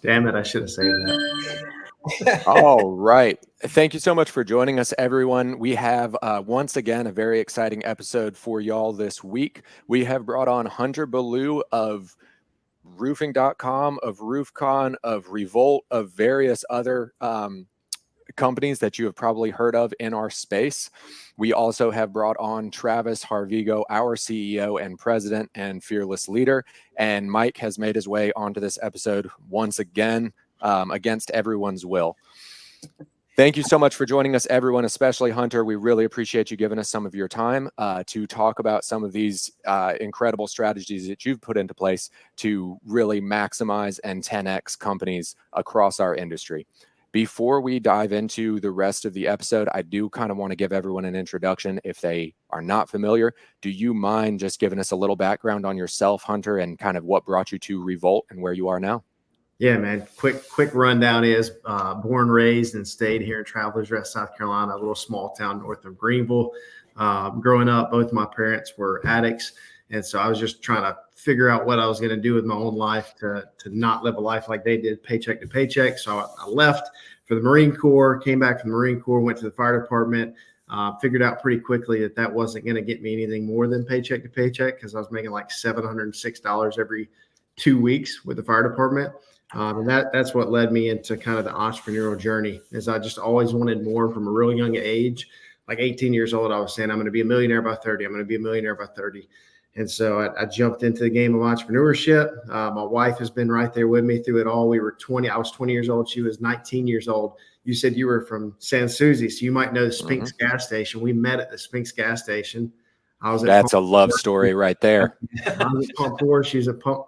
Damn it, I should have saved that. All right. Thank you so much for joining us, everyone. We have, once again, a very exciting episode for y'all this week. We have brought on Hunter Ballew of roofing.com, of RoofCon, of Revolt, of various other companies that you have probably heard of in our space. We also have brought on Travis Harvigo, our CEO and president and fearless leader. And Mike has made his way onto this episode once again, against everyone's will. Thank you so much for joining us, everyone, especially Hunter. We really appreciate you giving us some of your time to talk about some of these incredible strategies that you've put into place to really maximize and 10x companies across our industry. Before we dive into the rest of the episode, I do kind of want to give everyone an introduction if they are not familiar. Do you mind just giving us a little background on yourself, Hunter, and kind of what brought you to Revolt and where you are now? Yeah, man. Quick rundown is born, raised, and stayed here in Travelers Rest, South Carolina, a little small town north of Greenville. Growing up, both of my parents were addicts. And so I was just trying to figure out what I was going to do with my own life to not live a life like they did, paycheck to paycheck. So I left for the Marine Corps, came back from the Marine Corps, went to the fire department, figured out pretty quickly that wasn't going to get me anything more than paycheck to paycheck because I was making like $706 every 2 weeks with the fire department. And that's what led me into kind of the entrepreneurial journey, is I just always wanted more from a real young age. Like 18 years old, I was saying, I'm going to be a millionaire by 30. I'm going to be a millionaire by 30. And so I jumped into the game of entrepreneurship. My wife has been right there with me through it all. I was 20 years old. She was 19 years old. You said you were from San Susie, so you might know the Spinks gas station. We met at the Spinks gas station. That's a love story right there. I was at Pump 4. She was at Pump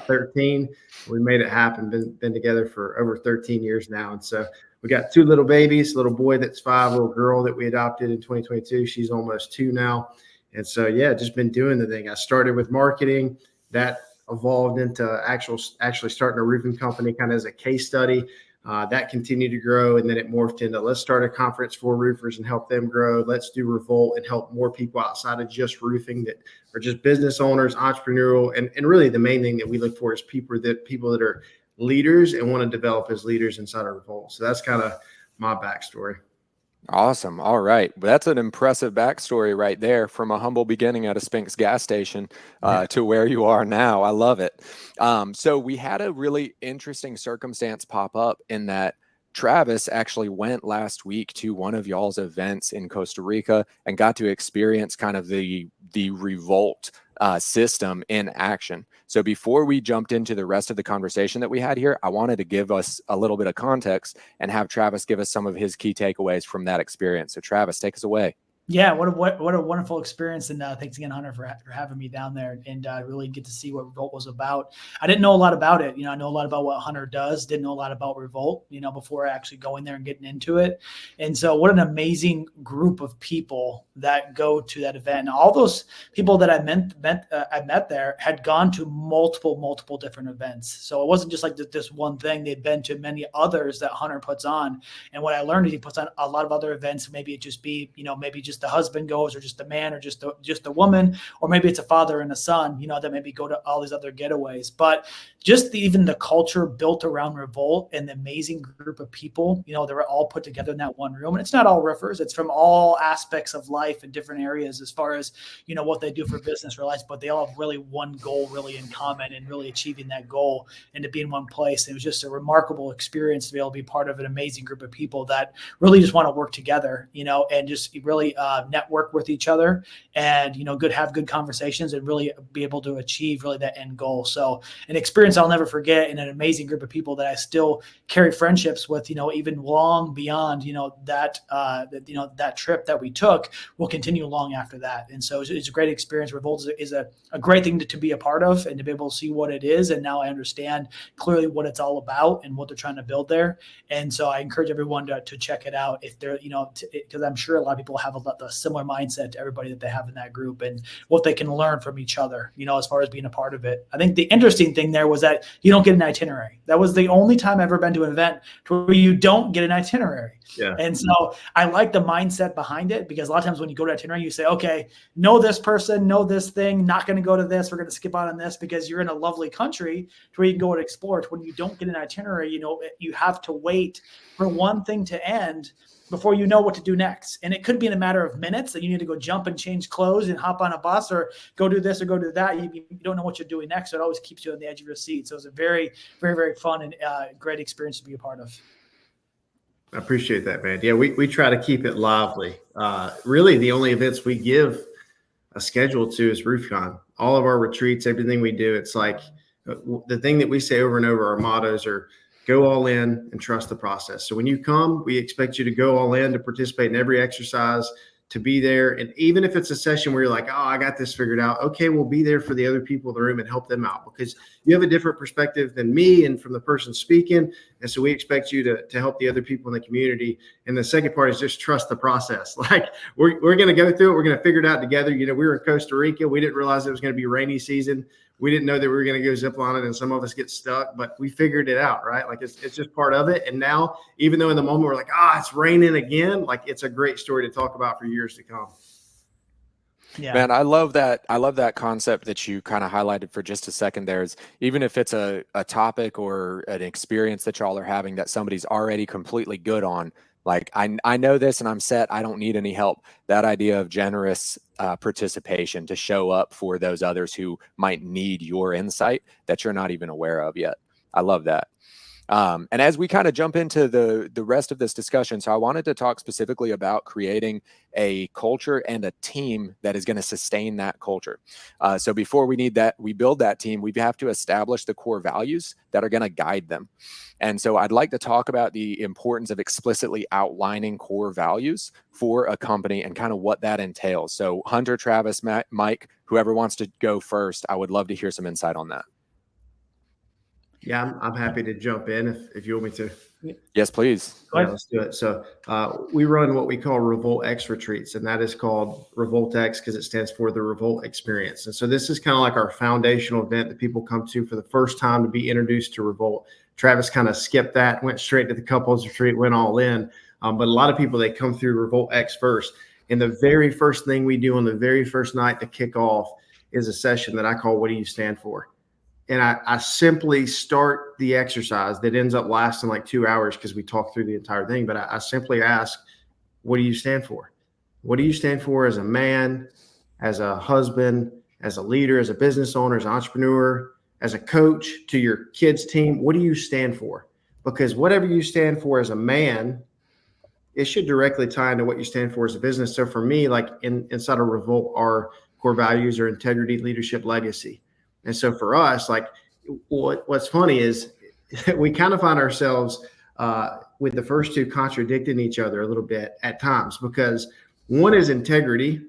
13. We made it happen. Been together for over 13 years now. And so we got 2 little babies, a little boy that's 5, a little girl that we adopted in 2022. She's almost 2 now. And so, yeah, just been doing the thing. I started with marketing. That evolved into actually starting a roofing company kind of as a case study. That continued to grow, and then it morphed into let's start a conference for roofers and help them grow. Let's do Revolt and help more people outside of just roofing that are just business owners, entrepreneurial, and really the main thing that we look for is people that are leaders and want to develop as leaders inside of Revolt. So that's kind of my backstory. Awesome. All right. Well, that's an impressive backstory right there, from a humble beginning at a Spinks gas station to where you are now. I love it. So we had a really interesting circumstance pop up in that Travis actually went last week to one of y'all's events in Costa Rica and got to experience kind of the Revolt system in action. So before we jumped into the rest of the conversation that we had here, I wanted to give us a little bit of context and have Travis give us some of his key takeaways from that experience. So Travis, take us away. Yeah, what a wonderful experience. And thanks again, Hunter, for having me down there and really get to see what Revolt was about. I didn't know a lot about it. I know a lot about what Hunter does, didn't know a lot about Revolt, before actually going there and getting into it. And so what an amazing group of people that go to that event. And all those people that I met there had gone to multiple different events. So it wasn't just like this one thing. They'd been to many others that Hunter puts on. And what I learned is he puts on a lot of other events. Maybe it just be, maybe just the husband goes, or just the man, or just the woman, or maybe it's a father and a son, that maybe go to all these other getaways. But just even the culture built around Revolt and the amazing group of people, they were all put together in that one room. And it's not all roofers, it's from all aspects of life in different areas as far as, what they do for business or life, but they all have really one goal really in common, and really achieving that goal and to be in one place. And it was just a remarkable experience to be able to be part of an amazing group of people that really just want to work together, and just really network with each other and, have good conversations and really be able to achieve really that end goal. So an experience I'll never forget, and an amazing group of people that I still carry friendships with, even long beyond, that trip that we took will continue long after that. And so it's a great experience. Revolt is a great thing to be a part of and to be able to see what it is. And now I understand clearly what it's all about and what they're trying to build there. And so I encourage everyone to check it out if they're, because I'm sure a lot of people have about the similar mindset to everybody that they have in that group and what they can learn from each other, as far as being a part of it. I think the interesting thing there was that you don't get an itinerary. That was the only time I've ever been to an event where you don't get an itinerary. Yeah. And so I like the mindset behind it, because a lot of times when you go to itinerary, you say, okay, know this person, know this thing, not going to go to this, we're going to skip out on this, because you're in a lovely country to where you can go and explore it. When you don't get an itinerary, you have to wait for one thing to end before you know what to do next. And it could be in a matter of minutes that you need to go jump and change clothes and hop on a bus or go do this or go do that. You don't know what you're doing next. So it always keeps you on the edge of your seat. So it's a very, very, very fun and great experience to be a part of. I appreciate that, man. Yeah, we try to keep it lively. Really, the only events we give a schedule to is RoofCon. All of our retreats, everything we do, it's like the thing that we say over and over, our mottos are go all in and trust the process. So when you come, we expect you to go all in, to participate in every exercise, to be there. And even if it's a session where you're like, oh, I got this figured out. Okay, we'll be there for the other people in the room and help them out, because you have a different perspective than me and from the person speaking. And so we expect you to help the other people in the community. And the second part is just trust the process. Like we're going to go through it. We're going to figure it out together. We were in Costa Rica. We didn't realize it was going to be rainy season. We didn't know that we were going to go zip lining and some of us get stuck, but we figured it out, right? Like it's just part of it. And now, even though in the moment we're like, it's raining again, like it's a great story to talk about for years to come. Yeah, man, I love that. I love that concept that you kind of highlighted for just a second there. Is even if it's a topic or an experience that y'all are having that somebody's already completely good on, like I know this and I'm set, I don't need any help. That idea of generous participation to show up for those others who might need your insight that you're not even aware of yet. I love that. And as we kind of jump into the rest of this discussion, so I wanted to talk specifically about creating a culture and a team that is going to sustain that culture. So before we build that team, we have to establish the core values that are going to guide them. And so I'd like to talk about the importance of explicitly outlining core values for a company and kind of what that entails. So Hunter, Travis, Matt, Mike, whoever wants to go first, I would love to hear some insight on that. Yeah, I'm happy to jump in if you want me to. Yes, please. Yeah, let's do it. So we run what we call Revolt X retreats, and that is called Revolt X because it stands for the Revolt Experience. And so this is kind of like our foundational event that people come to for the first time to be introduced to Revolt. Travis kind of skipped that, went straight to the couples retreat, went all in. But a lot of people, they come through Revolt X first. And the very first thing we do on the very first night to kick off is a session that I call What Do You Stand For? And I simply start the exercise that ends up lasting like 2 hours because we talk through the entire thing. But I simply ask, what do you stand for? What do you stand for as a man, as a husband, as a leader, as a business owner, as an entrepreneur, as a coach to your kids' team? What do you stand for? Because whatever you stand for as a man, it should directly tie into what you stand for as a business. So for me, like inside of Revolt, our core values are integrity, leadership, legacy. And so for us, like what's funny is we kind of find ourselves with the first two contradicting each other a little bit at times, because one is integrity.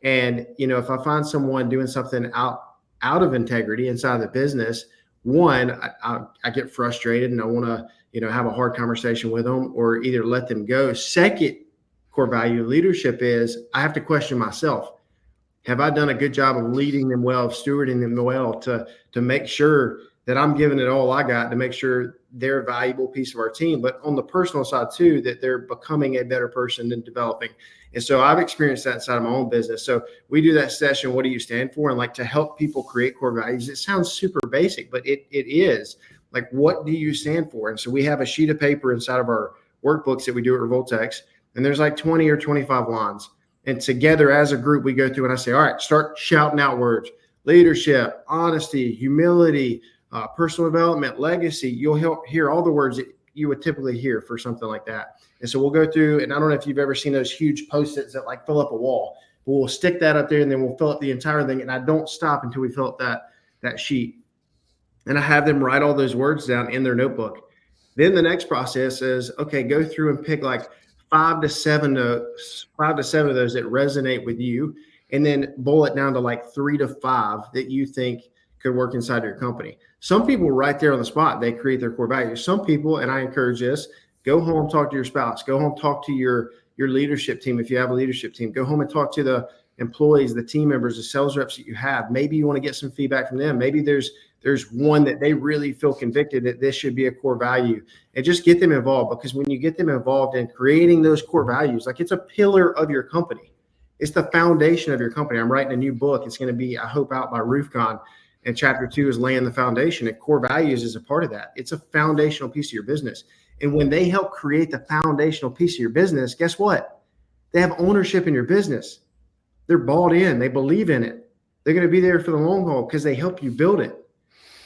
And, if I find someone doing something out of integrity inside the business, one, I get frustrated and I want to, have a hard conversation with them or either let them go. Second core value leadership is I have to question myself. Have I done a good job of leading them well, of stewarding them well to make sure that I'm giving it all I got to make sure they're a valuable piece of our team, but on the personal side too, that they're becoming a better person and developing. And so I've experienced that inside of my own business. So we do that session, what do you stand for? And like to help people create core values. It sounds super basic, but it is like, what do you stand for? And so we have a sheet of paper inside of our workbooks that we do at Revoltex, and there's like 20 or 25 lines. And together as a group, we go through and I say, all right, start shouting out words: leadership, honesty, humility, personal development, legacy. You'll hear all the words that you would typically hear for something like that. And so we'll go through, and I don't know if you've ever seen those huge Post-its that like fill up a wall, but we'll stick that up there and then we'll fill up the entire thing. And I don't stop until we fill up that sheet. And I have them write all those words down in their notebook. Then the next process is, okay, go through and pick like 5 to 7 of those that resonate with you, and then boil it down to like 3 to 5 that you think could work inside your company. Some people right there on the spot, they create their core values. Some people, and I encourage this, go home, talk to your spouse, go home, talk to your your leadership team. If you have a leadership team, go home and talk to the employees, the team members, the sales reps that you have. Maybe you want to get some feedback from them. Maybe there's one that they really feel convicted that this should be a core value, and just get them involved. Because when you get them involved in creating those core values, like, it's a pillar of your company. It's the foundation of your company. I'm writing a new book. It's going to be, I hope, out by RoofCon. And chapter 2 is laying the foundation, and core values is a part of that. It's a foundational piece of your business. And when they help create the foundational piece of your business, guess what? They have ownership in your business. They're bought in. They believe in it. They're going to be there for the long haul because they help you build it.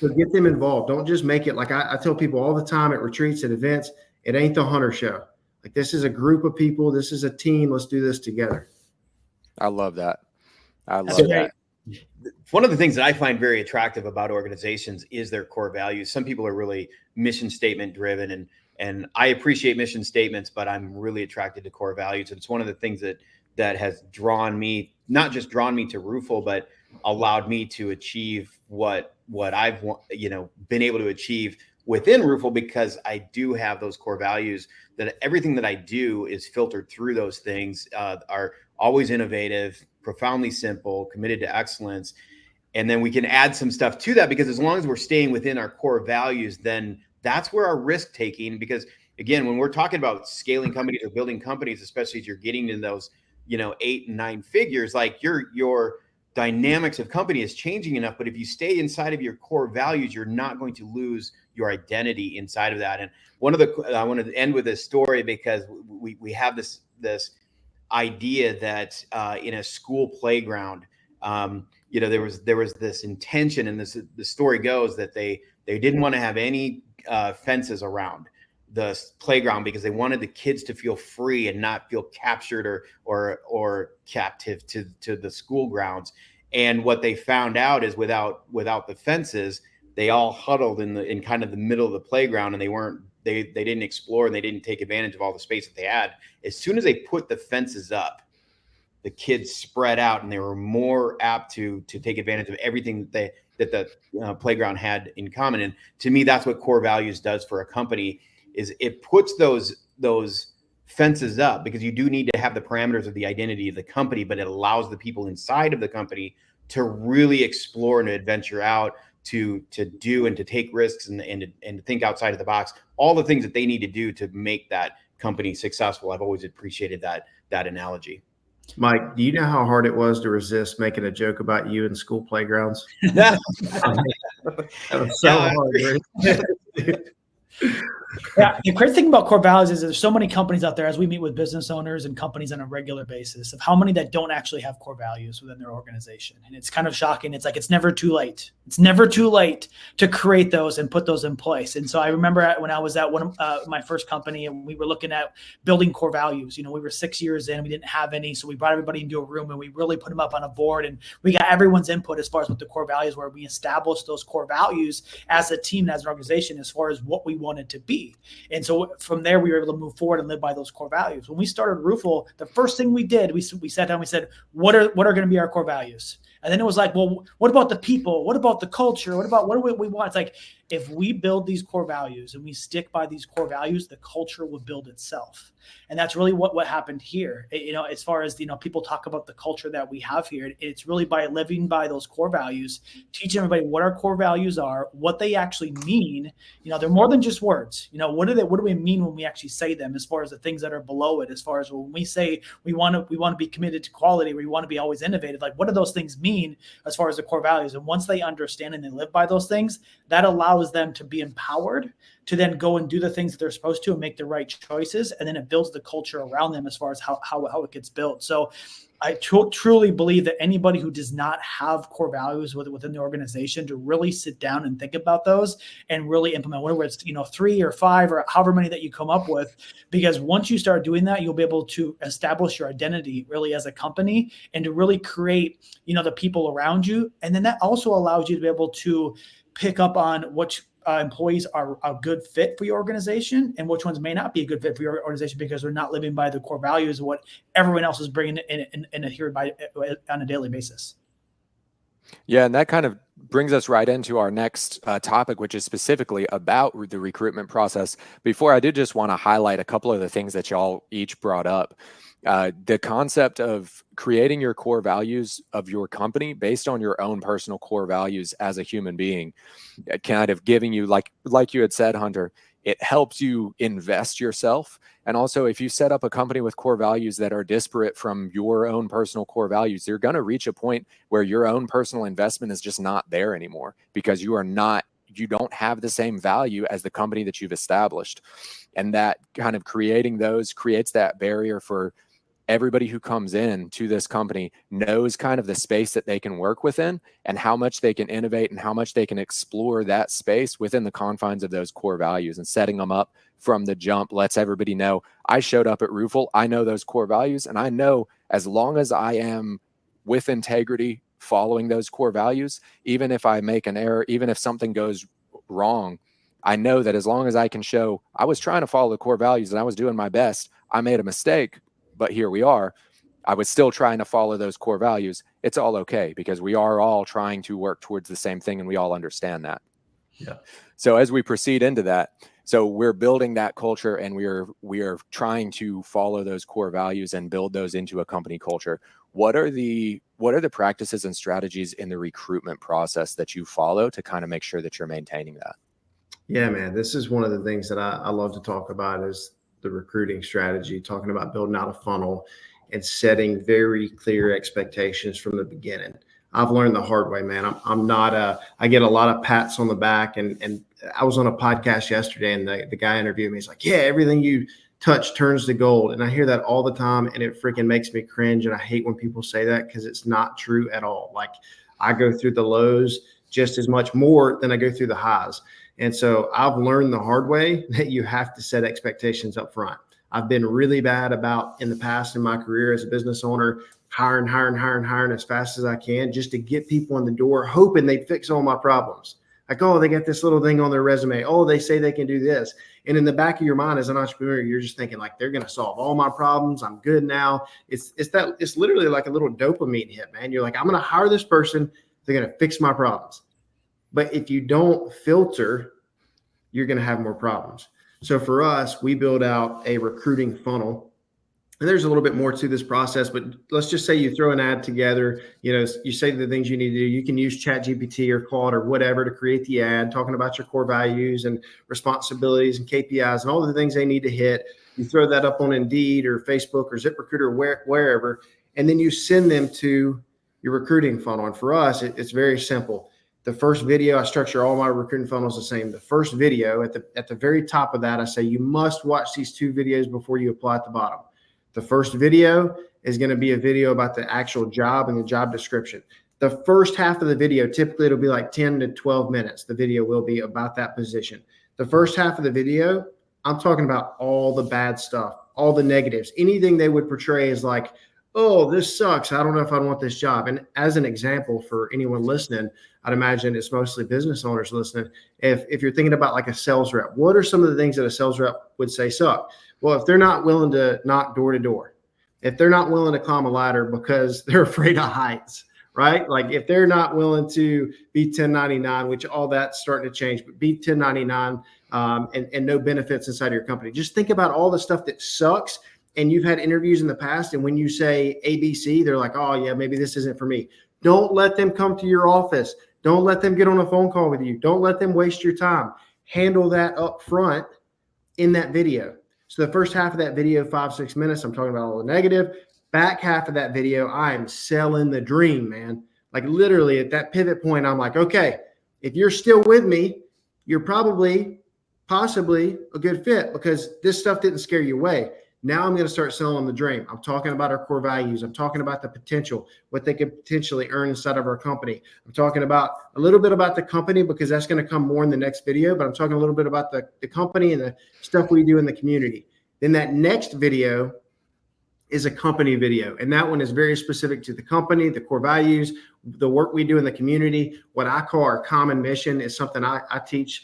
So get them involved. Don't just make it like I tell people all the time at retreats, at events, it ain't the hunter show. Like, this is a group of people. This is a team. Let's do this together. I love that. I love That's that. One of the things that I find very attractive about organizations is their core values. Some people are really mission statement driven, and I appreciate mission statements, but I'm really attracted to core values. And it's one of the things that has drawn me, not just drawn me to Roofle, but allowed me to achieve what I've been able to achieve within Roofle, because I do have those core values, that everything that I do is filtered through those things, are always innovative, profoundly simple, committed to excellence. And then we can add some stuff to that, because as long as we're staying within our core values, then that's where our risk taking, because again, when we're talking about scaling companies or building companies, especially as you're getting in those, 8 and 9 figures, like your dynamics of company is changing enough. But if you stay inside of your core values, you're not going to lose your identity inside of that. And I wanted to end with this story, because we have this idea that in a school playground, there was this intention, and the story goes that they didn't want to have any fences around the playground, because they wanted the kids to feel free and not feel captured or captive to the school grounds. And what they found out is without the fences, they all huddled in kind of the middle of the playground, and they didn't explore, and they didn't take advantage of all the space that they had. As soon as they put the fences up, the kids spread out, and they were more apt to take advantage of everything that the playground had in common. And to me, that's what core values does for a company, is it puts those fences up, because you do need to have the parameters of the identity of the company, but it allows the people inside of the company to really explore and adventure out, to do and to take risks and to think outside of the box, all the things that they need to do to make that company successful. I've always appreciated that analogy. Mike, do you know how hard it was to resist making a joke about you in school playgrounds? That was so hard. Yeah, the great thing about core values is there's so many companies out there, as we meet with business owners and companies on a regular basis, of how many that don't actually have core values within their organization. And it's kind of shocking. It's like, it's never too late. It's never too late to create those and put those in place. And so I remember when I was at one of my first company, and we were looking at building core values. We were 6 years in, we didn't have any. So we brought everybody into a room, and we really put them up on a board, and we got everyone's input as far as what the core values were. We established those core values as a team, as an organization, as far as what we wanted to be. And so from there, we were able to move forward and live by those core values. When we started Roofle, the first thing we did, we sat down, we said, what are going to be our core values? And then it was like, well, what about the people? What about the culture? What do we want? It's like, if we build these core values and we stick by these core values, the culture will build itself. And that's really what happened here. As far as, people talk about the culture that we have here, it's really by living by those core values, teaching everybody what our core values are, what they actually mean. They're more than just words. What do we mean when we actually say them, as far as the things that are below it, as far as when we say we want to be committed to quality, we want to be always innovative. Like, what do those things mean as far as the core values? And once they understand and they live by those things, that allows them to be empowered to then go and do the things that they're supposed to and make the right choices. And then it builds the culture around them as far as how it gets built. So I truly believe that anybody who does not have core values within the organization, to really sit down and think about those and really implement, whether it's 3 or 5 or however many that you come up with, because once you start doing that, you'll be able to establish your identity really as a company, and to really create the people around you. And then that also allows you to be able to pick up on which employees are a good fit for your organization, and which ones may not be a good fit for your organization, because they're not living by the core values of what everyone else is bringing in and adhering by on a daily basis. Yeah, and that kind of brings us right into our next topic, which is specifically about the recruitment process. Before I did just want to highlight a couple of the things that y'all each brought up. The concept of creating your core values of your company based on your own personal core values as a human being, kind of giving you, like you had said, Hunter, it helps you invest yourself. And also, if you set up a company with core values that are disparate from your own personal core values, you're going to reach a point where your own personal investment is just not there anymore, because you don't have the same value as the company that you've established. And that kind of creates that barrier for everybody who comes in to this company knows kind of the space that they can work within and how much they can innovate and how much they can explore that space within the confines of those core values. And setting them up from the jump lets everybody know, I showed up at Roofle, I know those core values, and I know as long as I am with integrity following those core values, even if I make an error, even if something goes wrong, I know that as long as I can show I was trying to follow the core values and I was doing my best, I made a mistake, but here we are. I was still trying to follow those core values. It's all okay, because we are all trying to work towards the same thing, and we all understand that. Yeah. So as we proceed into that, so we're building that culture, and we are trying to follow those core values and build those into a company culture. What are the practices and strategies in the recruitment process that you follow to kind of make sure that you're maintaining that? Yeah, man, this is one of the things that I love to talk about is the recruiting strategy, talking about building out a funnel and setting very clear expectations from the beginning. I've learned the hard way, man. I'm not I get a lot of pats on the back, and I was on a podcast yesterday, and the guy interviewed me. He's like, yeah, everything you touch turns to gold. And I hear that all the time, and it freaking makes me cringe. And I hate when people say that, because it's not true at all. Like, I go through the lows just as much more than I go through the highs. And so I've learned the hard way that you have to set expectations up front. I've been really bad about, in the past in my career as a business owner, hiring as fast as I can just to get people in the door, hoping they fix all my problems. Like, oh, they got this little thing on their resume. Oh, they say they can do this. And in the back of your mind as an entrepreneur, you're just thinking like, they're going to solve all my problems. I'm good now. It's literally like a little dopamine hit, man. You're like, I'm going to hire this person. They're going to fix my problems. But if you don't filter, you're going to have more problems. So for us, we build out a recruiting funnel. And there's a little bit more to this process, but let's just say you throw an ad together, you say the things you need to do. You can use ChatGPT or Claude or whatever to create the ad, talking about your core values and responsibilities and KPIs and all the things they need to hit. You throw that up on Indeed or Facebook or ZipRecruiter or wherever, and then you send them to your recruiting funnel. And for us, it's very simple. The first video, I structure all my recruiting funnels the same. The first video, at the very top of that, I say you must watch these 2 videos before you apply at the bottom. The first video is going to be a video about the actual job and the job description. The first half of the video, typically it'll be like 10 to 12 minutes. The video will be about that position. The first half of the video, I'm talking about all the bad stuff, all the negatives, anything they would portray as like, oh, this sucks. I don't know if I want this job. And as an example for anyone listening, I'd imagine it's mostly business owners listening. If you're thinking about like a sales rep, what are some of the things that a sales rep would say suck? Well, if they're not willing to knock door to door, if they're not willing to climb a ladder because they're afraid of heights, right? Like if they're not willing to be 1099, which all that's starting to change, but be 1099 and no benefits inside of your company. Just think about all the stuff that sucks. And you've had interviews in the past, and when you say ABC, they're like, oh, yeah, maybe this isn't for me. Don't let them come to your office. Don't let them get on a phone call with you. Don't let them waste your time. Handle that up front in that video. So the first half of that video, 5-6 minutes, I'm talking about all the negative. Back half of that video, I am selling the dream, man. Like literally at that pivot point, I'm like, okay, if you're still with me, you're possibly a good fit because this stuff didn't scare you away. Now I'm going to start selling the dream. I'm talking about our core values. I'm talking about the potential, what they could potentially earn inside of our company. I'm talking about a little bit about the company because that's going to come more in the next video, but I'm talking a little bit about the company and the stuff we do in the community. Then that next video is a company video. And that one is very specific to the company, the core values, the work we do in the community. What I call our common mission is something I teach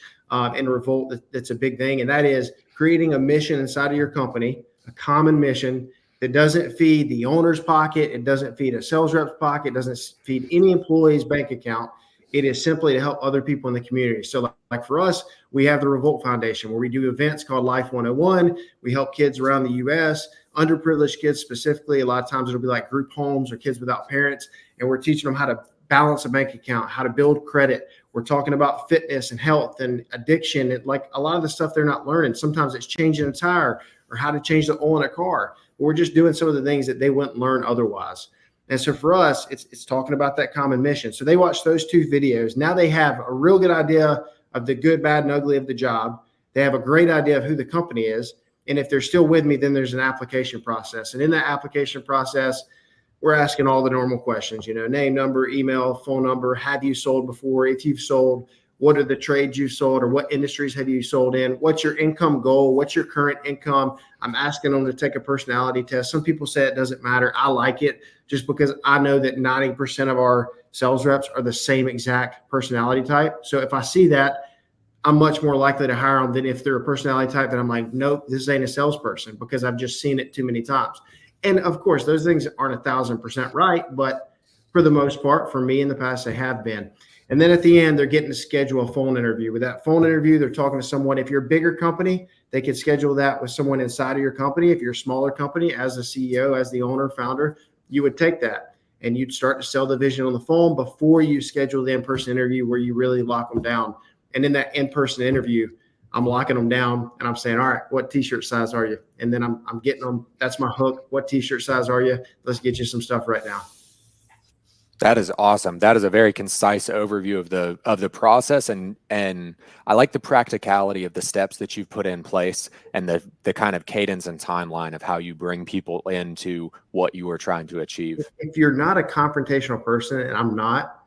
in Revolt. That's a big thing. And that is creating a mission inside of your company, a common mission that doesn't feed the owner's pocket. It doesn't feed a sales rep's pocket. It doesn't feed any employee's bank account. It is simply to help other people in the community. So like for us, we have the Revolt Foundation where we do events called Life 101. We help kids around the U.S., underprivileged kids specifically. A lot of times it'll be like group homes or kids without parents. And we're teaching them how to balance a bank account, how to build credit. We're talking about fitness and health and addiction. And like a lot of the stuff they're not learning. Sometimes it's changing a tire or how to change the oil in a car. But we're just doing some of the things that they wouldn't learn otherwise. And so for us, it's talking about that common mission. So they watch those 2 videos. Now they have a real good idea of the good, bad, and ugly of the job. They have a great idea of who the company is. And if they're still with me, then there's an application process. And in that application process, we're asking all the normal questions, name, number, email, phone number. Have you sold before? If you've sold, what are the trades you've sold or what industries have you sold in? What's your income goal? What's your current income? I'm asking them to take a personality test. Some people say it doesn't matter. I like it just because I know that 90% of our sales reps are the same exact personality type. So if I see that, I'm much more likely to hire them than if they're a personality type that I'm like, nope, this ain't a salesperson, because I've just seen it too many times. And of course, those things aren't 1,000% right, but for the most part, for me in the past, they have been. And then at the end, they're getting to schedule a phone interview. With that phone interview, they're talking to someone. If you're a bigger company, they could schedule that with someone inside of your company. If you're a smaller company, as the CEO, as the owner, founder, you would take that and you'd start to sell the vision on the phone before you schedule the in-person interview where you really lock them down. And in that in-person interview, I'm locking them down and I'm saying, all right, what t-shirt size are you? And then I'm getting them. That's my hook. What t-shirt size are you? Let's get you some stuff right now. That is awesome. That is a very concise overview of the process, and I like the practicality of the steps that you've put in place and the kind of cadence and timeline of how you bring people into what you are trying to achieve. If you're not a confrontational person, and I'm not,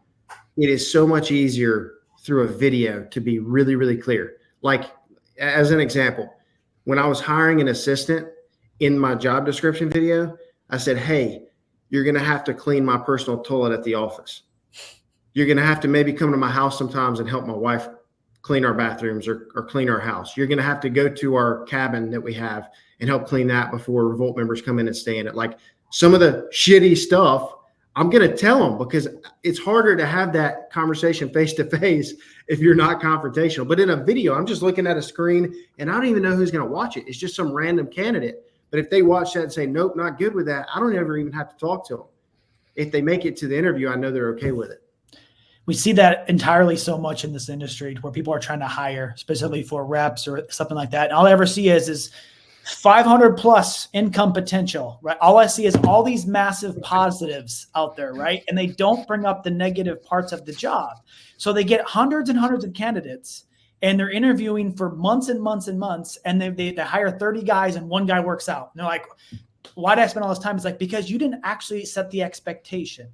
it is so much easier through a video to be really, really clear. Like as an example, when I was hiring an assistant in my job description video, I said, hey, you're going to have to clean my personal toilet at the office. You're going to have to maybe come to my house sometimes and help my wife clean our bathrooms or clean our house. You're going to have to go to our cabin that we have and help clean that before Revolt members come in and stay in it. Like some of the shitty stuff, I'm going to tell them, because it's harder to have that conversation face to face if you're not confrontational. But in a video, I'm just looking at a screen and I don't even know who's going to watch it. It's just some random candidate. But if they watch that and say, nope, not good with that, I don't ever even have to talk to them. If they make it to the interview, I know they're okay with it. We see that entirely so much in this industry where people are trying to hire specifically for reps or something like that. And all I ever see is 500 plus income potential, right? All I see is all these massive positives out there, right? And they don't bring up the negative parts of the job. So they get hundreds and hundreds of candidates and they're interviewing for months and months and months. And they hire 30 guys and one guy works out. And they're like, why did I spend all this time? It's like, because you didn't actually set the expectation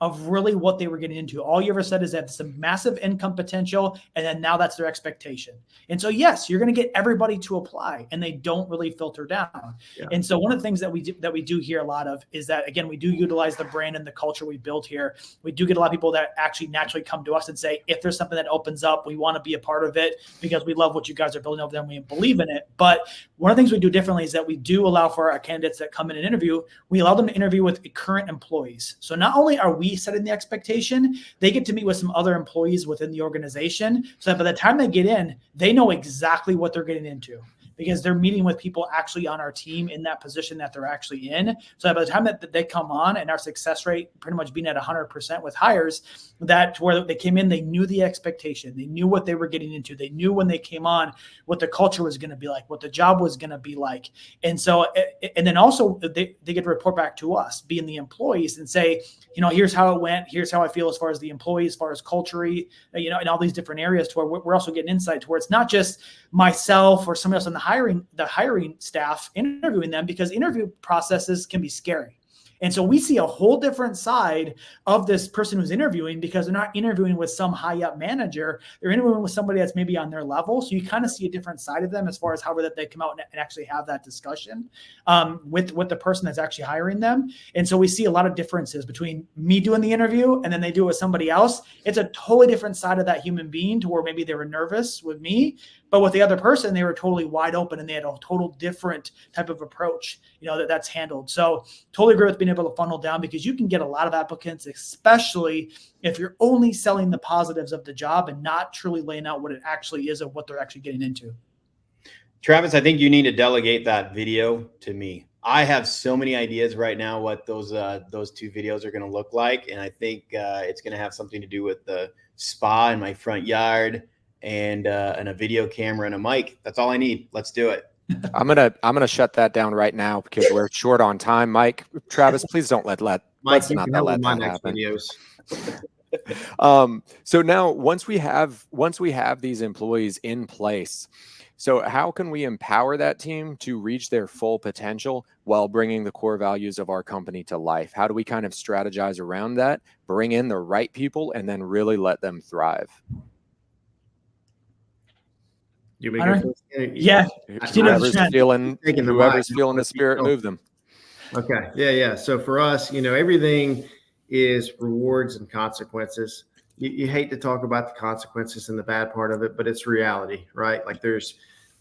of really what they were getting into. All you ever said is that some massive income potential, and then now that's their expectation. And so, yes, you're going to get everybody to apply, and they don't really filter down. Yeah. And so one of the things that we do hear a lot of is that, again, we do utilize the brand and the culture we built here. We do get a lot of people that actually naturally come to us and say, if there's something that opens up, we want to be a part of it because we love what you guys are building over there and we believe in it. But one of the things we do differently is that we do allow for our candidates that come in and interview, we allow them to interview with current employees. So not only are we setting the expectation, they get to meet with some other employees within the organization so that by the time they get in, they know exactly what they're getting into because they're meeting with people actually on our team in that position that they're actually in. So that by the time that they come on and our success rate pretty much being at 100% with hires, that where they came in, they knew the expectation. They knew what they were getting into. They knew when they came on what the culture was going to be like, what the job was going to be like. And so, and then also they get to report back to us, being the employees, and say, you know, here's how it went. Here's how I feel as far as the employees, as far as culture, you know, in all these different areas to where we're also getting insight to where it's not just myself or somebody else on the hiring staff interviewing them, because interview processes can be scary. And so we see a whole different side of this person who's interviewing because they're not interviewing with some high up manager. They're interviewing with somebody that's maybe on their level. So you kind of see a different side of them as far as how they come out and actually have that discussion with the person that's actually hiring them. And so we see a lot of differences between me doing the interview and then they do it with somebody else. It's a totally different side of that human being to where maybe they were nervous with me But with the other person, they were totally wide open and they had a total different type of approach, that's handled. So totally agree with being able to funnel down, because you can get a lot of applicants, especially if you're only selling the positives of the job and not truly laying out what it actually is of what they're actually getting into. Travis, I think you need to delegate that video to me. I have so many ideas right now what those 2 videos are going to look like, and I think it's going to have something to do with the spa in my front yard and a video camera and a mic. That's all I need. Let's do it. I'm gonna shut that down right now because we're short on time. Mike, Travis, please don't let's not let that happen. Videos. So now once we have these employees in place, so how can we empower that team to reach their full potential while bringing the core values of our company to life? How do we kind of strategize around that, bring in the right people, and then really let them thrive? Yeah. Whoever's feeling the spirit, move them. Okay. Yeah. So for us, everything is rewards and consequences. You hate to talk about the consequences and the bad part of it, but it's reality, right? Like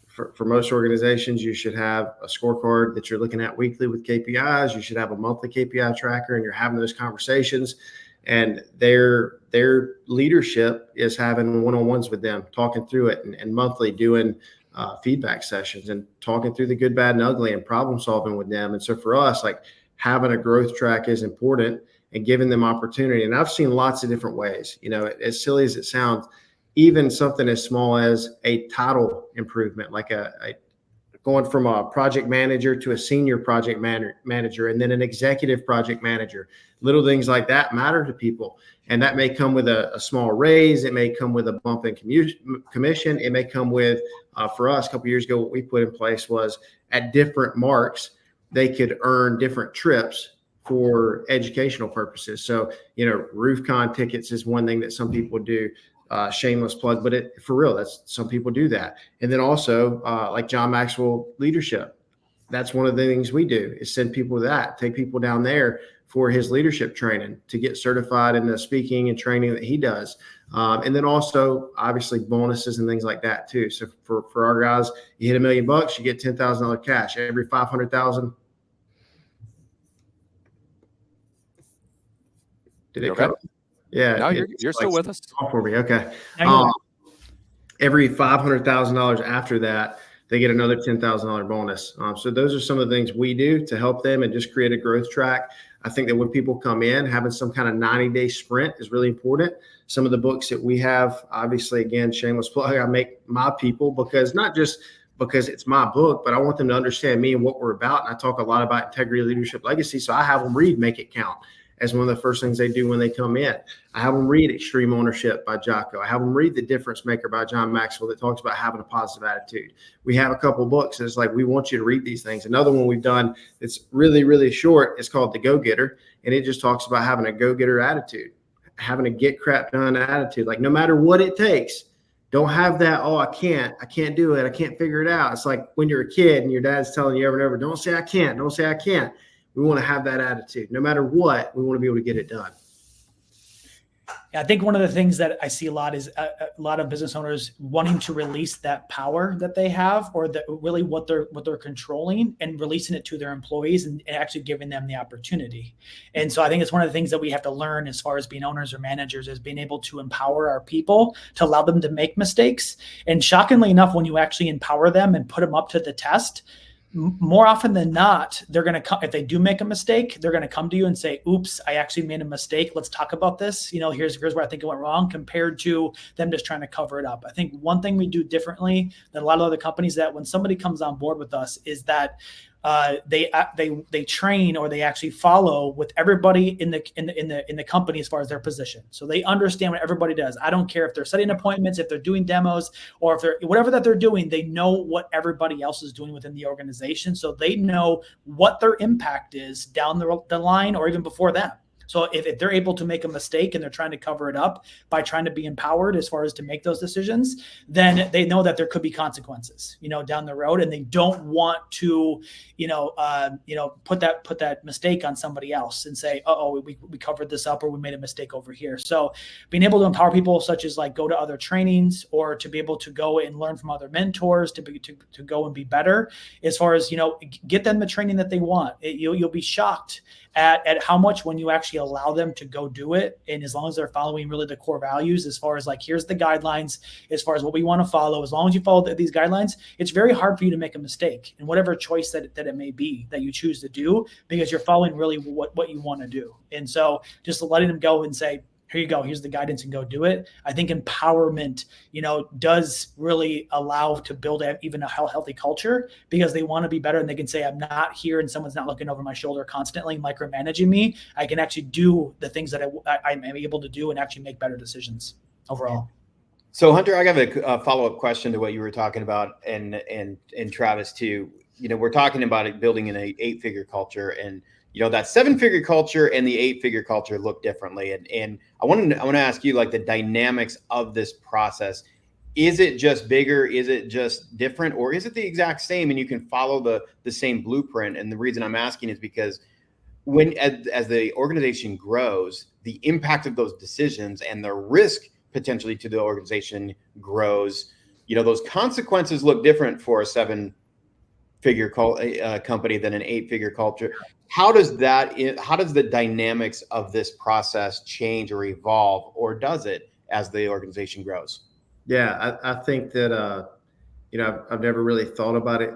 for most organizations, you should have a scorecard that you're looking at weekly with KPIs. You should have a monthly KPI tracker, and you're having those conversations. And their leadership is having one-on-ones with them, talking through it, and monthly doing feedback sessions and talking through the good, bad, and ugly and problem solving with them. And so for us, like having a growth track is important and giving them opportunity. And I've seen lots of different ways, as silly as it sounds, even something as small as a title improvement, like going from a project manager to a senior project manager, and then an executive project manager. Little things like that matter to people. And that may come with a small raise. It may come with a bump in commission. It may come with, for us a couple of years ago, what we put in place was at different marks, they could earn different trips for educational purposes. So, RoofCon tickets is one thing that some people do. Shameless plug, but for real, some people do that. And then also like John Maxwell Leadership. That's one of the things we do is send people take people down there for his leadership training to get certified in the speaking and training that he does. And then also obviously bonuses and things like that too. So for our guys, you hit $1 million, you get $10,000 cash. Every 500,000. Did it cut? Yeah. No, you're still with us. For me. Okay. Every $500,000 after that, they get another $10,000 bonus. So those are some of the things we do to help them and just create a growth track. I think that when people come in, having some kind of 90-day sprint is really important. Some of the books that we have, obviously, again, shameless plug, I make my people not just because it's my book, but I want them to understand me and what we're about. And I talk a lot about integrity, leadership, legacy. So I have them read Make It Count as one of the first things they do when they come in. I have them read Extreme Ownership by Jocko. I have them read The Difference Maker by John Maxwell that talks about having a positive attitude. We have a couple of books that's like, we want you to read these things. Another one we've done that's really, really short is called The Go-Getter. And it just talks about having a go-getter attitude, having a get crap done attitude. Like no matter what it takes, don't have that, I can't do it. I can't figure it out. It's like when you're a kid and your dad's telling you over and over, don't say I can't. We want to have that attitude. No matter what, we want to be able to get it done. I think one of the things that I see a lot is a lot of business owners wanting to release that power that they have, or really what they're controlling, and releasing it to their employees and actually giving them the opportunity. And so I think it's one of the things that we have to learn as far as being owners or managers, is being able to empower our people to allow them to make mistakes. And shockingly enough, when you actually empower them and put them up to the test, more often than not, they're going to come. If they do make a mistake, they're going to come to you and say, oops, I actually made a mistake. Let's talk about this. Here's where I think it went wrong, compared to them just trying to cover it up. I think one thing we do differently than a lot of other companies, that when somebody comes on board with us, is that they train, or they actually follow with everybody in the company as far as their position. So they understand what everybody does. I don't care if they're setting appointments, if they're doing demos, or if they're whatever that they're doing, they know what everybody else is doing within the organization. So they know what their impact is down the line, or even before that. So if they're able to make a mistake and they're trying to cover it up by trying to be empowered as far as to make those decisions, then they know that there could be consequences, down the road, and they don't want to, put that mistake on somebody else and say, we covered this up, or we made a mistake over here. So being able to empower people, such as like go to other trainings, or to be able to go and learn from other mentors, to go and be better, as far as, get them the training that they want. You'll be shocked at how much, when you actually allow them to go do it, and as long as they're following really the core values, as far as like, here's the guidelines, as far as what we want to follow, as long as you follow these guidelines, it's very hard for you to make a mistake in whatever choice that it may be that you choose to do, because you're following really what you want to do. And so just letting them go and say, here you go, here's the guidance, and go do it. I think empowerment, does really allow to build even a healthy culture, because they want to be better, and they can say, I'm not here and someone's not looking over my shoulder constantly micromanaging me. I can actually do the things that I'm able to do and actually make better decisions overall. So Hunter, I have a follow-up question to what you were talking about, and Travis too. We're talking about it, building an 8-figure culture, and that 7-figure culture and the 8-figure culture look differently. And I want to ask you, like, the dynamics of this process. Is it just bigger? Is it just different? Or is it the exact same and you can follow the same blueprint? And the reason I'm asking is because as the organization grows, the impact of those decisions and the risk potentially to the organization grows. Those consequences look different for a 7-figure company than an 8-figure culture. How does the dynamics of this process change or evolve, or does it, as the organization grows? Yeah, I think that, I've never really thought about it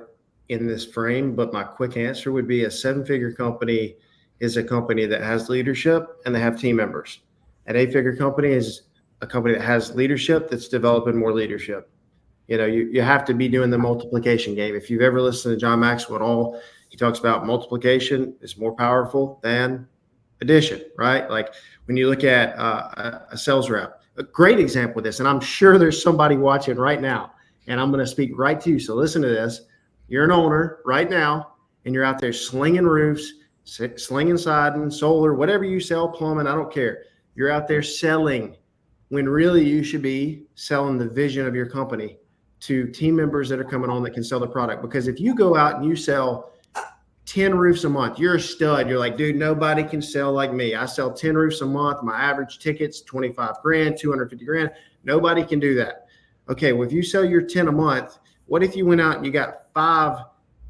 in this frame, but my quick answer would be a 7-figure company is a company that has leadership and they have team members. An 8-figure company is a company that has leadership that's developing more leadership. You have to be doing the multiplication game. If you've ever listened to John Maxwell at all, he talks about multiplication is more powerful than addition, right? Like when you look at a sales rep, a great example of this, and I'm sure there's somebody watching right now, and I'm going to speak right to you. So listen to this. You're an owner right now, and you're out there slinging roofs, slinging siding, solar, whatever you sell, plumbing, I don't care. You're out there selling, when really you should be selling the vision of your company to team members that are coming on that can sell the product. Because if you go out and you sell 10 roofs a month, you're a stud. You're like, dude, nobody can sell like me. I sell 10 roofs a month. My average ticket's 25 grand, 250 grand. Nobody can do that. Okay, well, if you sell your 10 a month, what if you went out and you got 5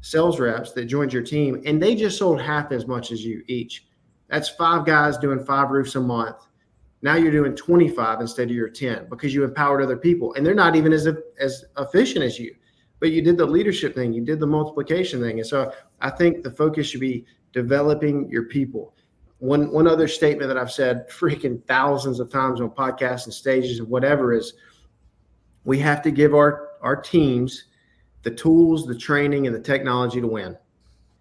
sales reps that joined your team and they just sold half as much as you each? That's 5 guys doing 5 roofs a month. Now you're doing 25 instead of your 10 because you empowered other people, and they're not even as efficient as you, but you did the leadership thing. You did the multiplication thing. And so I think the focus should be developing your people. One other statement that I've said freaking thousands of times on podcasts and stages and whatever is, we have to give our teams the tools, the training, and the technology to win.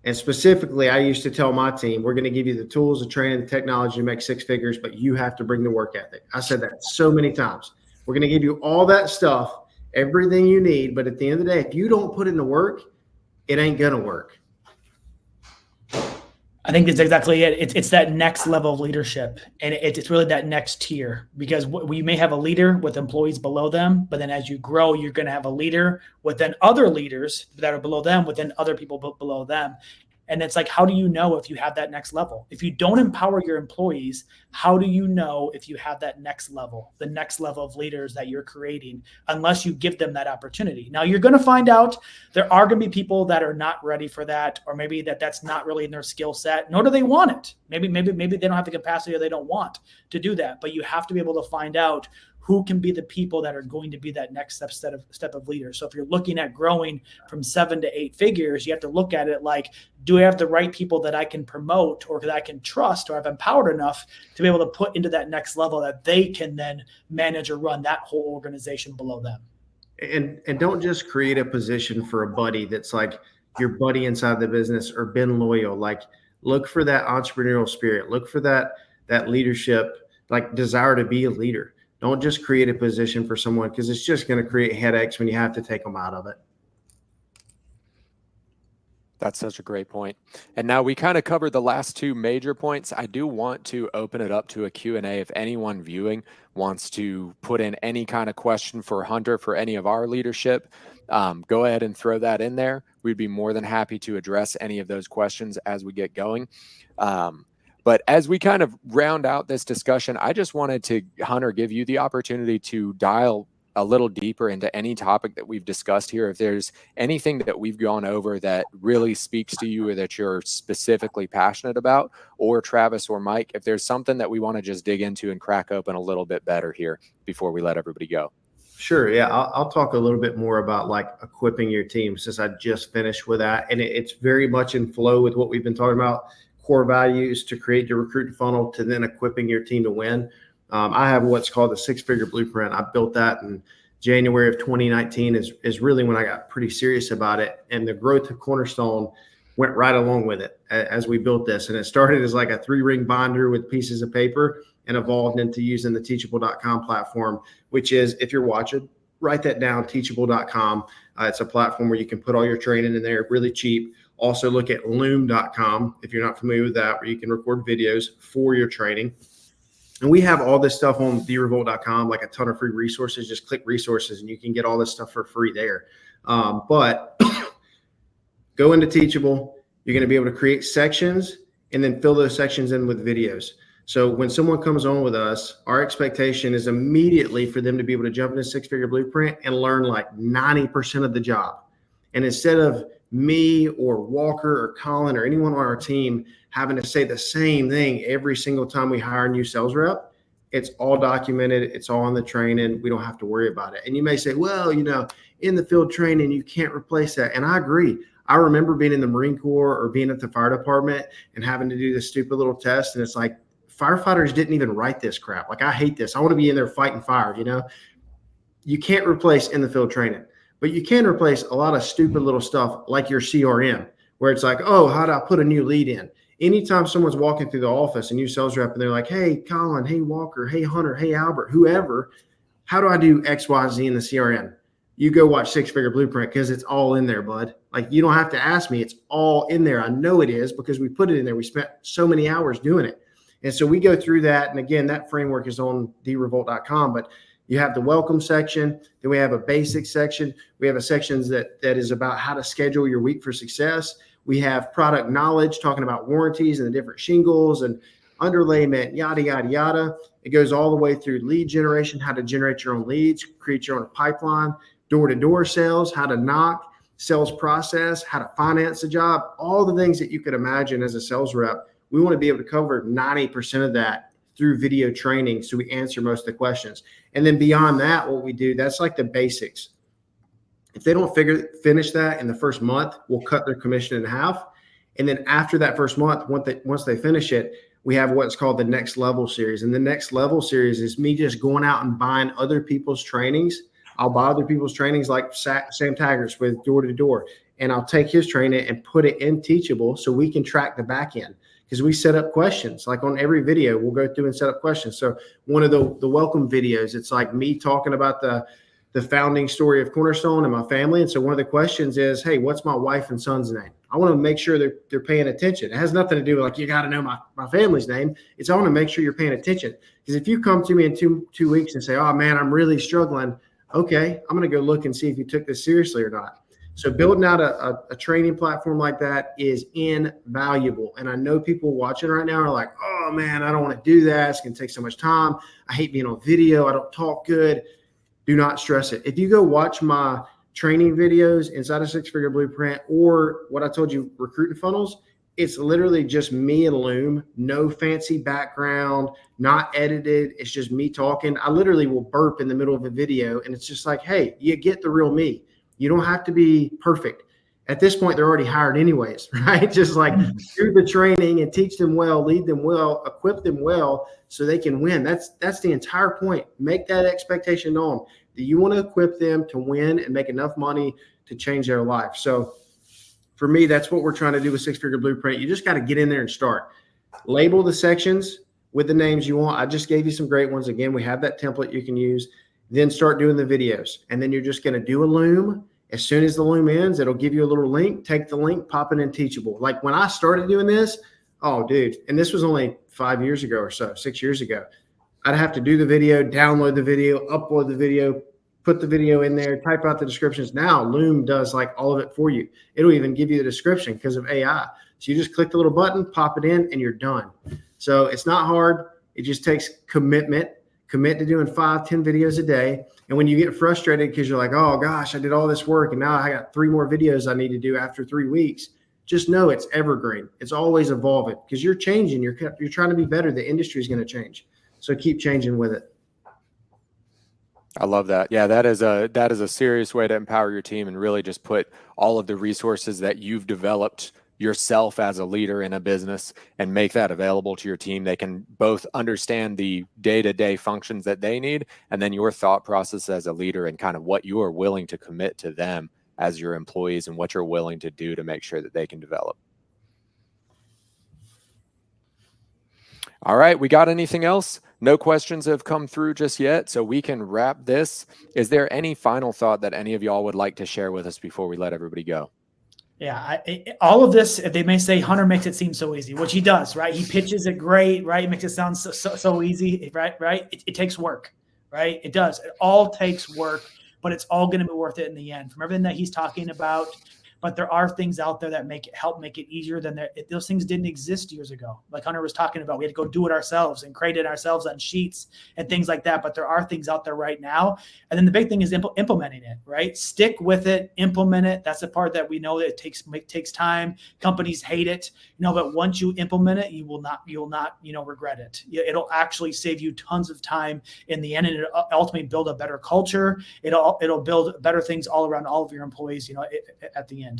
And specifically, I used to tell my team, we're going to give you the tools, the training, the technology to make 6 figures, but you have to bring the work ethic. I said that so many times. We're going to give you all that stuff, everything you need. But at the end of the day, if you don't put in the work, it ain't going to work. I think that's exactly it. It's that next level of leadership, and it's really that next tier, because we may have a leader with employees below them, but then as you grow, you're going to have a leader with then other leaders that are below them, with then other people below them. And it's like, how do you know if you have that next level? If you don't empower your employees, how do you know if you have that next level, the next level of leaders that you're creating, unless you give them that opportunity? Now, you're going to find out there are going to be people that are not ready for that, or maybe that's not really in their skill set, nor do they want it. Maybe they don't have the capacity, or they don't want to do that. But you have to be able to find out who can be the people that are going to be that next step of leaders. So if you're looking at growing from 7 to 8 figures, you have to look at it like, do I have the right people that I can promote, or that I can trust, or I've empowered enough to be able to put into that next level that they can then manage or run that whole organization below them. And don't just create a position for a buddy that's like your buddy inside the business, or been loyal. Like, look for that entrepreneurial spirit. Look for that leadership, like desire to be a leader. Don't just create a position for someone, because it's just going to create headaches when you have to take them out of it. That's such a great point. And now we kind of covered the last two major points. I do want to open it up to a Q&A if anyone viewing wants to put in any kind of question for Hunter, for any of our leadership. Go ahead and throw that in there. We'd be more than happy to address any of those questions as we get going. But as we kind of round out this discussion, I just wanted to, Hunter, give you the opportunity to dial a little deeper into any topic that we've discussed here. If there's anything that we've gone over that really speaks to you or that you're specifically passionate about, or Travis or Mike, if there's something that we want to just dig into and crack open a little bit better here before we let everybody go. Sure. Yeah. I'll talk a little bit more about like equipping your team, since I just finished with that. And it's very much in flow with what we've been talking about, core values to create your recruiting funnel to then equipping your team to win. I have what's called the 6-figure blueprint. I built that in January of 2019 is really when I got pretty serious about it. And the growth of Cornerstone went right along with it as we built this. And it started as like a 3-ring binder with pieces of paper and evolved into using the teachable.com platform, which is, if you're watching, write that down, teachable.com. It's a platform where you can put all your training in there really cheap. Also look at loom.com if you're not familiar with that, where you can record videos for your training. And we have all this stuff on therevolt.com, like a ton of free resources. Just click resources and you can get all this stuff for free there. But go into Teachable. You're going to be able to create sections and then fill those sections in with videos. So when someone comes on with us, our expectation is immediately for them to be able to jump into 6-figure blueprint and learn like 90% of the job. And instead of me or Walker or Colin or anyone on our team having to say the same thing every single time we hire a new sales rep, it's all documented. It's all in the training. We don't have to worry about it. And you may say, well, in the field training, you can't replace that. And I agree. I remember being in the Marine Corps or being at the fire department and having to do this stupid little test. And it's like, firefighters didn't even write this crap. Like, I hate this. I want to be in there fighting fire. You can't replace in the field training, but you can replace a lot of stupid little stuff like your CRM, where it's like, oh, how do I put a new lead in? Anytime someone's walking through the office, a new sales rep, and they're like, hey, Colin, hey, Walker, hey, Hunter, hey, Albert, whoever, how do I do X, Y, Z in the CRM? You go watch 6-figure blueprint, because it's all in there, bud. Like, you don't have to ask me. It's all in there. I know it is because we put it in there. We spent so many hours doing it. And so we go through that. And again, that framework is on therevolt.com, but you have the welcome section. Then we have a basic section. We have a section that is about how to schedule your week for success. We have product knowledge, talking about warranties and the different shingles and underlayment, yada, yada, yada. It goes all the way through lead generation, how to generate your own leads, create your own pipeline, door-to-door sales, how to knock, sales process, how to finance a job, all the things that you could imagine as a sales rep. We want to be able to cover 90% of that through video training, so we answer most of the questions. And then beyond that, what we do, that's like the basics. If they don't finish that in the first month, we'll cut their commission in half. And then after that first month, once they finish it, we have what's called the Next Level series. And the Next Level series is me just going out and buying other people's trainings. I'll buy other people's trainings like Sam Taggart's with Door to Door, and I'll take his training and put it in Teachable so we can track the back end. Because we set up questions, like on every video, we'll go through and set up questions. So one of the welcome videos, it's like me talking about the founding story of Cornerstone and my family. And so one of the questions is, hey, what's my wife and son's name? I want to make sure they're paying attention. It has nothing to do with like, you got to know my family's name. It's I want to make sure you're paying attention. Because if you come to me in two weeks and say, oh man, I'm really struggling. Okay, I'm going to go look and see if you took this seriously or not. So building out a training platform like that is invaluable. And I know people watching right now are like, oh man, I don't want to do that. It's going to take so much time. I hate being on video. I don't talk good. Do not stress it. If you go watch my training videos inside of 6-figure blueprint, or what I told you, recruiting funnels, it's literally just me and Loom, no fancy background, not edited. It's just me talking. I literally will burp in the middle of a video, and it's just like, hey, you get the real me. You don't have to be perfect. At this point, they're already hired anyways, right? Just like do the training and teach them well, lead them well, equip them well so they can win. That's the entire point. Make that expectation known that you want to equip them to win and make enough money to change their life. So for me, that's what we're trying to do with 6-figure blueprint. You just got to get in there and start. Label the sections with the names you want. I just gave you some great ones. Again, we have that template you can use. Then start doing the videos. And then you're just going to do a Loom As soon as the Loom ends, it'll give you a little link. Take the link, pop it in Teachable. Like when I started doing this, oh, dude, and this was only 5 years ago or so, 6 years ago. I'd have to do the video, download the video, upload the video, put the video in there, type out the descriptions. Now Loom does like all of it for you. It'll even give you the description because of AI. So you just click the little button, pop it in, and you're done. So it's not hard. It just takes commitment. Commit to doing 5-10 videos a day. And when you get frustrated because you're like, oh gosh, I did all this work and now I got 3 more videos I need to do after 3 weeks, just know it's evergreen. It's always evolving because you're changing. You're trying to be better. The industry is going to change. So keep changing with it. I love that. Yeah, that is a serious way to empower your team and really just put all of the resources that you've developed yourself as a leader in a business and make that available to your team. They can both understand the day-to-day functions that they need, and then your thought process as a leader and kind of what you are willing to commit to them as your employees and what you're willing to do to make sure that they can develop. All right, we got anything else? No questions have come through just yet, so we can wrap this. Is there any final thought that any of y'all would like to share with us before we let everybody go? Yeah, all of this, they may say Hunter makes it seem so easy, which he does, right? He pitches it great, right? He makes it sound so easy, right? It takes work, right? It does. It all takes work, but it's all going to be worth it in the end. From everything that he's talking about, but there are things out there that help make it easier than those things didn't exist years ago. Like Hunter was talking about, we had to go do it ourselves and create it ourselves on sheets and things like that. But there are things out there right now. And then the big thing is implementing it, right? Stick with it, implement it. That's the part that we know that it takes time. Companies hate it, but once you implement it, you will not, regret it. It'll actually save you tons of time in the end, and it'll ultimately build a better culture. It'll build better things all around all of your employees, at the end.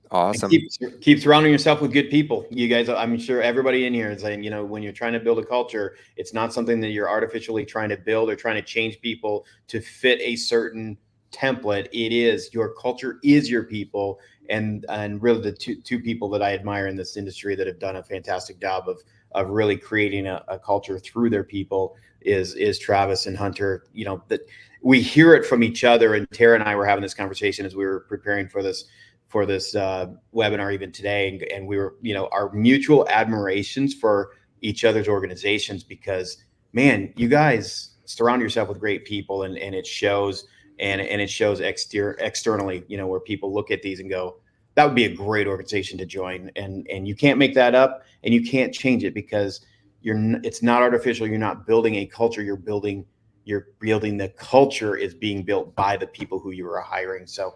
Awesome. Keep surrounding yourself with good people. You guys, I'm sure everybody in here is saying, when you're trying to build a culture, it's not something that you're artificially trying to build or trying to change people to fit a certain template. It is your culture is your people. And really the two people that I admire in this industry that have done a fantastic job of really creating a culture through their people is Travis and Hunter. That we hear it from each other. And Tara and I were having this conversation as we were preparing for this webinar even today. And we were, our mutual admirations for each other's organizations, because man, you guys surround yourself with great people and it shows, and it shows externally, where people look at these and go, that would be a great organization to join. And you can't make that up and you can't change it because it's not artificial. You're not building a culture. You're building the culture is being built by the people who you are hiring. So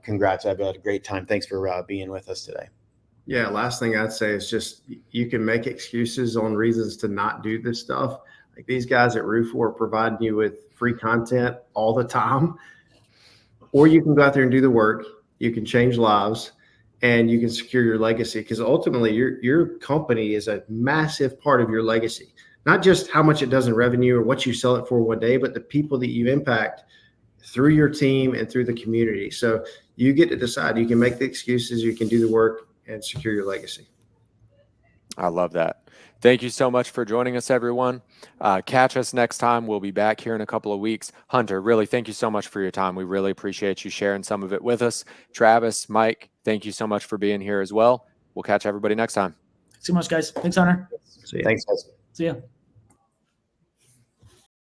congrats. I've had a great time. Thanks for being with us today. Yeah. Last thing I'd say is just, you can make excuses on reasons to not do this stuff. Like these guys at Roof are providing you with free content all the time, or you can go out there and do the work. You can change lives and you can secure your legacy, because ultimately your company is a massive part of your legacy, not just how much it does in revenue or what you sell it for one day, but the people that you impact through your team and through the community. So you get to decide. You can make the excuses, you can do the work and secure your legacy. I love that. Thank you so much for joining us, everyone. Catch us next time. We'll be back here in a couple of weeks. Hunter, really, thank you so much for your time. We really appreciate you sharing some of it with us. Travis, Mike, thank you so much for being here as well. We'll catch everybody next time. Thanks so much, guys. Thanks, Hunter. Thanks, guys. See ya.